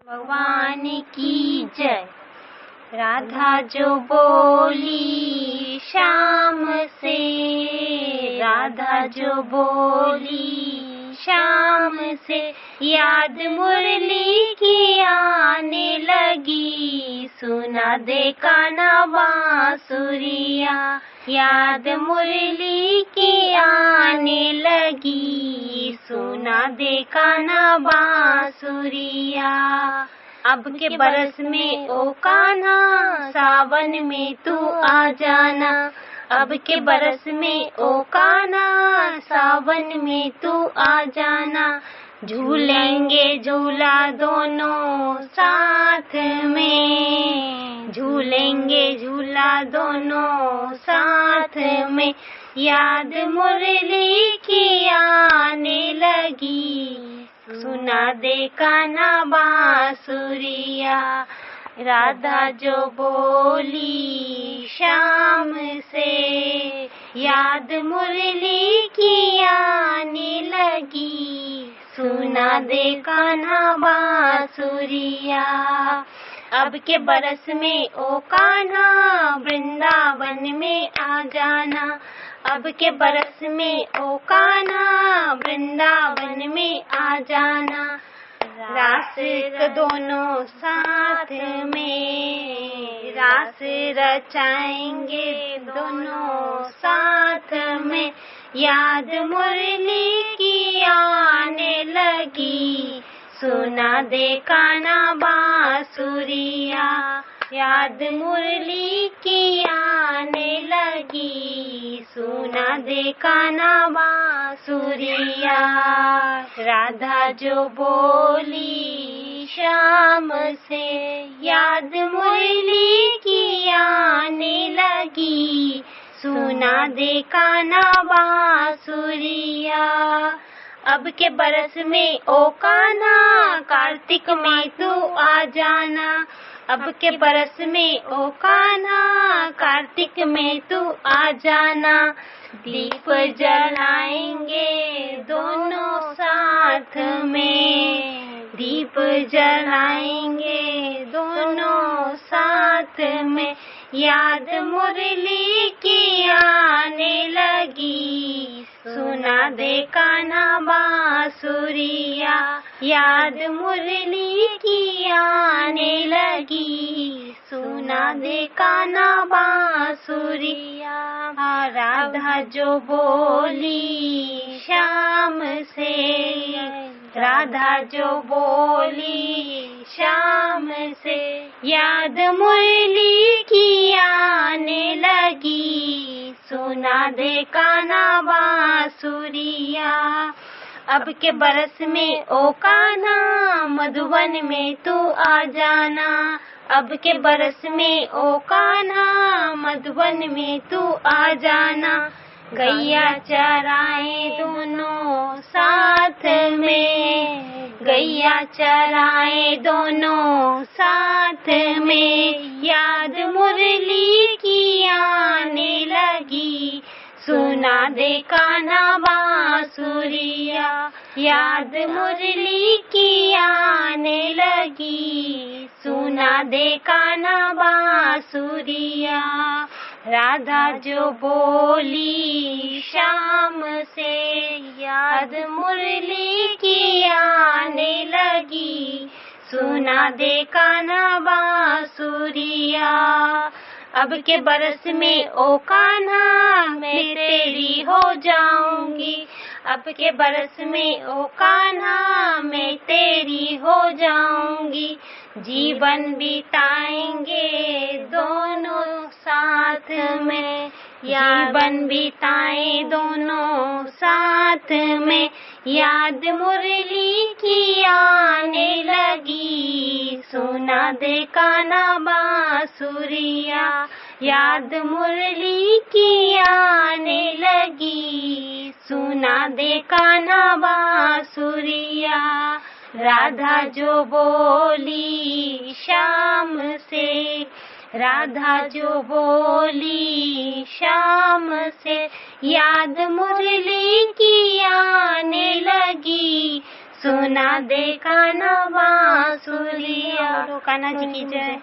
भगवान की जय। राधा जो बोली शाम से, राधा जो बोली शाम से, याद मुरली की आने लगी। सुना दे कान्हा बांसुरिया, याद मुरली की आने लगी। सुना दे कान्हा बांसुरिया। अब के बरस में ओ कान्हा, सावन में तू आ जाना। अब के बरस में ओ कान्हा, सावन में तू आ जाना। झूलेंगे झूला दोनों साथ में, झूलेंगे झूला दोनों साथ में। याद मुरली की आने लगी। सुना दे कान्हा बांसुरिया। राधा जो बोली शाम से, याद मुरली की आने लगी। सुना दे कान्हा बांसुरिया। अब के बरस में ओ कान्हा, वृंदावन में आ जाना। अब के बरस में ओ कान्हा, वृंदावन में आ जाना। रास दोनों साथ में, रास रचाएंगे दोनों साथ में। याद मुरली की आने लगी। सुना दे कान्हा बांसुरिया। याद मुरली की आने लगी। सुना दे कान्हा बांसुरिया। राधा जो बोली शाम से, याद मुरली की आने लगी। सुना दे कान्हा बांसुरिया। अब के बरस में ओ कान्हा, कार्तिक में तू आ जाना। अब के बरस में ओ कान्हा, कार्तिक में तू आ जाना। दीप जलाएंगे दोनों साथ में, दीप जलाएंगे दोनों साथ में। याद मुरली की आने लगी। सुना दे कान्हा बांसुरिया। याद मुरली की आने लगी। सुना दे कान्हा बांसुरिया। राधा जो बोली शाम से, राधा जो बोली शाम से, याद मुरली की आने लगी। सुना दे कान्हा बांसुरिया। अब के बरस में ओ कान्हा, मधुवन में तू आ जाना। अब के बरस में ओ कान्हा, मधुवन में तू आ जाना। गैया चराए दोनों साथ में, गैया चराए दोनों साथ में। याद मुरली की आने लगी। सुना दे कान्हा बांसुरिया। याद मुरली की आने लगी। सुना दे कान्हा बांसुरिया। राधा जो बोली शाम से, याद मुरली की आने लगी। सुना दे कान्हा बांसुरिया। अब के बरस में ओ कान्हा, मैं तेरी हो जाऊंगी। अब के बरस में ओ कान्हा, मैं तेरी हो जाऊंगी। जीवन बिताएंगे दोनों साथ में, जीवन बिताए दोनों साथ में। याद मुरली की आने लगी। सुना दे कान्हा बांसुरिया। याद मुरली की आने लगी। सुना दे कान्हा बांसुरिया। राधा जो बोली शाम से, राधा जो बोली शाम से, याद मुरली की आने लगी। सुना दे कान्हा बांसुरी। बोलो कान्हा जी की जय।